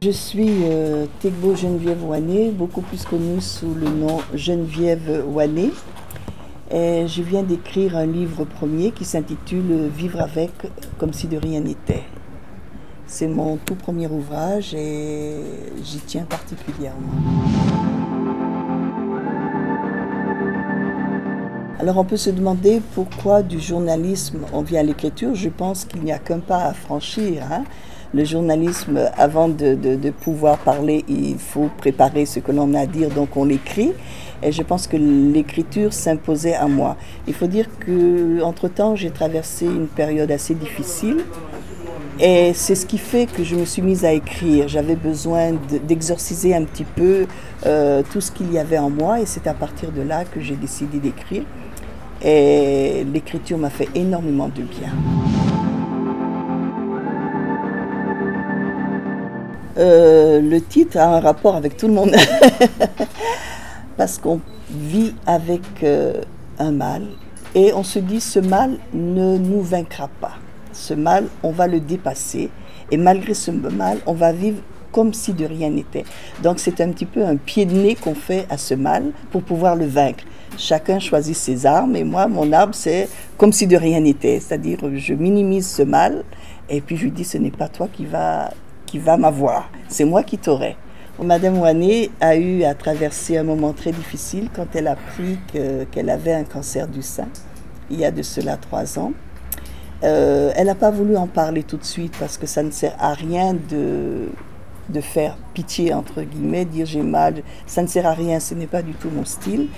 Je suis Tegbo Geneviève Ouané, beaucoup plus connue sous le nom Geneviève Ouané. Et je viens d'écrire un livre premier qui s'intitule « Vivre avec comme si de rien n'était ». C'est mon tout premier ouvrage et j'y tiens particulièrement. Alors on peut se demander pourquoi du journalisme on vient à l'écriture. Je pense qu'il n'y a qu'un pas à franchir. Le journalisme, avant de pouvoir parler, il faut préparer ce que l'on a à dire, donc on l'écrit. Et je pense que l'écriture s'imposait à moi. Il faut dire qu'entre-temps, j'ai traversé une période assez difficile. Et c'est ce qui fait que je me suis mise à écrire. J'avais besoin d'exorciser un petit peu tout ce qu'il y avait en moi. Et c'est à partir de là que j'ai décidé d'écrire. Et l'écriture m'a fait énormément de bien. Le titre a un rapport avec tout le monde. Parce qu'on vit avec un mal. Et on se dit, ce mal ne nous vaincra pas. Ce mal, on va le dépasser. Et malgré ce mal, on va vivre comme si de rien n'était. Donc c'est un petit peu un pied de nez qu'on fait à ce mal pour pouvoir le vaincre. Chacun choisit ses armes et moi, mon arme, c'est comme si de rien n'était. C'est-à-dire, je minimise ce mal et puis je lui dis, ce n'est pas toi qui va m'avoir, c'est moi qui t'aurai. Madame Ouané a eu à traverser un moment très difficile quand elle a appris qu'elle avait un cancer du sein, il y a de cela 3 ans. Elle n'a pas voulu en parler tout de suite parce que ça ne sert à rien de faire pitié, entre guillemets, dire j'ai mal, ça ne sert à rien, ce n'est pas du tout mon style.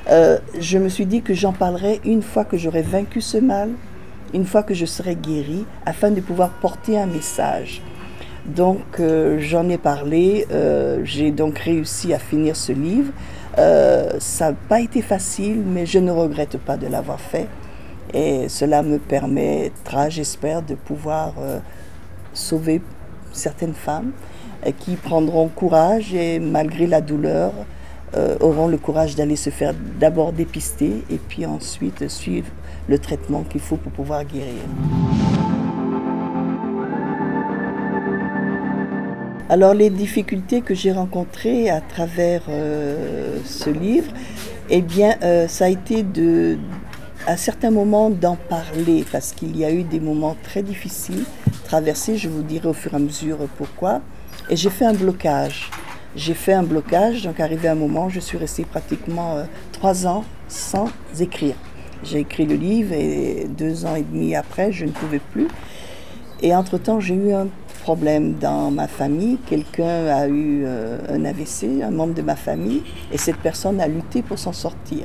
Je me suis dit que j'en parlerai une fois que j'aurai vaincu ce mal, une fois que je serai guérie, afin de pouvoir porter un message. Donc j'en ai parlé, j'ai donc réussi à finir ce livre. Ça n'a pas été facile, mais je ne regrette pas de l'avoir fait. Et cela me permettra, j'espère, de pouvoir sauver certaines femmes qui prendront courage et malgré la douleur, auront le courage d'aller se faire d'abord dépister et puis ensuite suivre le traitement qu'il faut pour pouvoir guérir. Alors les difficultés que j'ai rencontrées à travers ce livre, eh bien ça a été à certains moments d'en parler parce qu'il y a eu des moments très difficiles traversés, je vous dirai au fur et à mesure pourquoi. Et j'ai fait un blocage. J'ai fait un blocage, donc arrivé à un moment, je suis restée pratiquement 3 ans sans écrire. J'ai écrit le livre et 2 ans et demi après, je ne pouvais plus. Et entre-temps, j'ai eu un problème dans ma famille. Quelqu'un a eu un AVC, un membre de ma famille, et cette personne a lutté pour s'en sortir.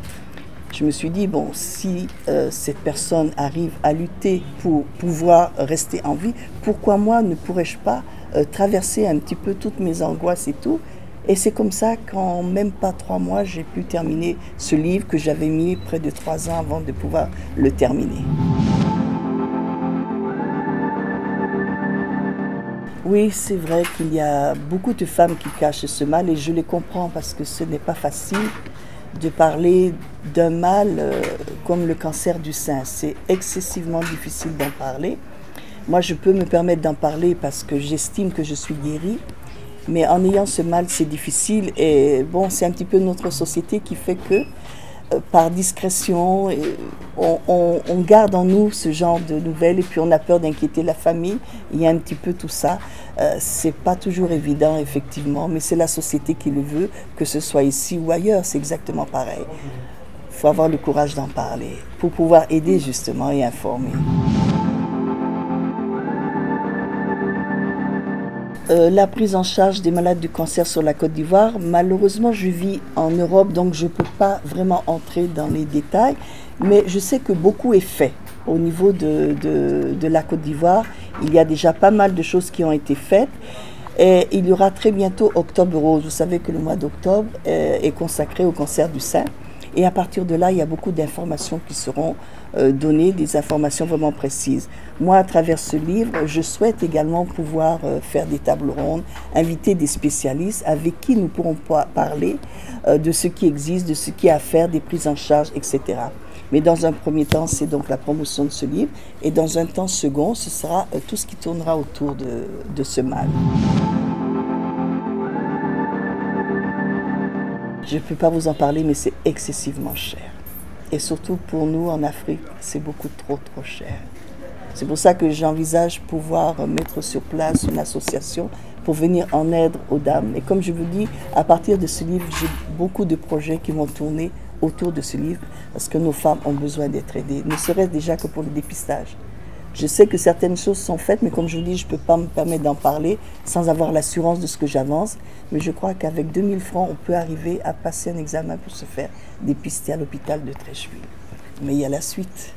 Je me suis dit, bon, si cette personne arrive à lutter pour pouvoir rester en vie, pourquoi moi ne pourrais-je pas traverser un petit peu toutes mes angoisses et tout? Et c'est comme ça qu'en même pas 3 mois, j'ai pu terminer ce livre que j'avais mis près de 3 ans avant de pouvoir le terminer. Oui, c'est vrai qu'il y a beaucoup de femmes qui cachent ce mal et je les comprends parce que ce n'est pas facile de parler d'un mal comme le cancer du sein. C'est excessivement difficile d'en parler. Moi, je peux me permettre d'en parler parce que j'estime que je suis guérie. Mais en ayant ce mal, c'est difficile. Et bon, c'est un petit peu notre société qui fait que, par discrétion, on garde en nous ce genre de nouvelles et puis on a peur d'inquiéter la famille. Il y a un petit peu tout ça. C'est pas toujours évident, effectivement, mais c'est la société qui le veut, que ce soit ici ou ailleurs, c'est exactement pareil. Il faut avoir le courage d'en parler pour pouvoir aider justement et informer. La prise en charge des malades du cancer sur la Côte d'Ivoire, malheureusement je vis en Europe donc je ne peux pas vraiment entrer dans les détails, mais je sais que beaucoup est fait au niveau de la Côte d'Ivoire. Il y a déjà pas mal de choses qui ont été faites et il y aura très bientôt Octobre Rose. Vous savez que le mois d'octobre est consacré au cancer du sein. Et à partir de là, il y a beaucoup d'informations qui seront données, des informations vraiment précises. Moi, à travers ce livre, je souhaite également pouvoir faire des tables rondes, inviter des spécialistes avec qui nous pourrons parler de ce qui existe, de ce qui est à faire, des prises en charge, etc. Mais dans un premier temps, c'est donc la promotion de ce livre. Et dans un temps second, ce sera tout ce qui tournera autour de ce mal. Je ne peux pas vous en parler, mais c'est excessivement cher. Et surtout pour nous en Afrique, c'est beaucoup trop cher. C'est pour ça que j'envisage pouvoir mettre sur place une association pour venir en aide aux dames. Et comme je vous dis, à partir de ce livre, j'ai beaucoup de projets qui vont tourner autour de ce livre parce que nos femmes ont besoin d'être aidées, ne serait-ce déjà que pour le dépistage. Je sais que certaines choses sont faites, mais comme je vous dis, je ne peux pas me permettre d'en parler sans avoir l'assurance de ce que j'avance. Mais je crois qu'avec 2000 francs, on peut arriver à passer un examen pour se faire dépister à l'hôpital de Treichville. Mais il y a la suite.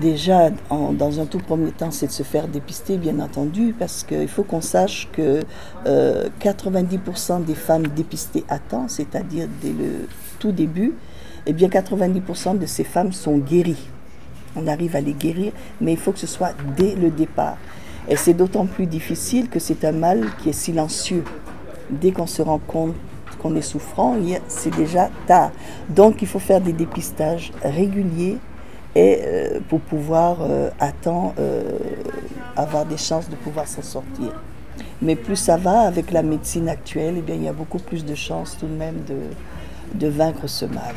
Déjà, dans un tout premier temps, c'est de se faire dépister, bien entendu, parce qu'il faut qu'on sache que 90% des femmes dépistées à temps, c'est-à-dire dès le tout début, eh bien 90% de ces femmes sont guéries. On arrive à les guérir, mais il faut que ce soit dès le départ. Et c'est d'autant plus difficile que c'est un mal qui est silencieux. Dès qu'on se rend compte qu'on est souffrant, c'est déjà tard. Donc il faut faire des dépistages réguliers et pour pouvoir à temps avoir des chances de pouvoir s'en sortir. Mais plus ça va, avec la médecine actuelle, eh bien, il y a beaucoup plus de chances tout de même de vaincre ce mal.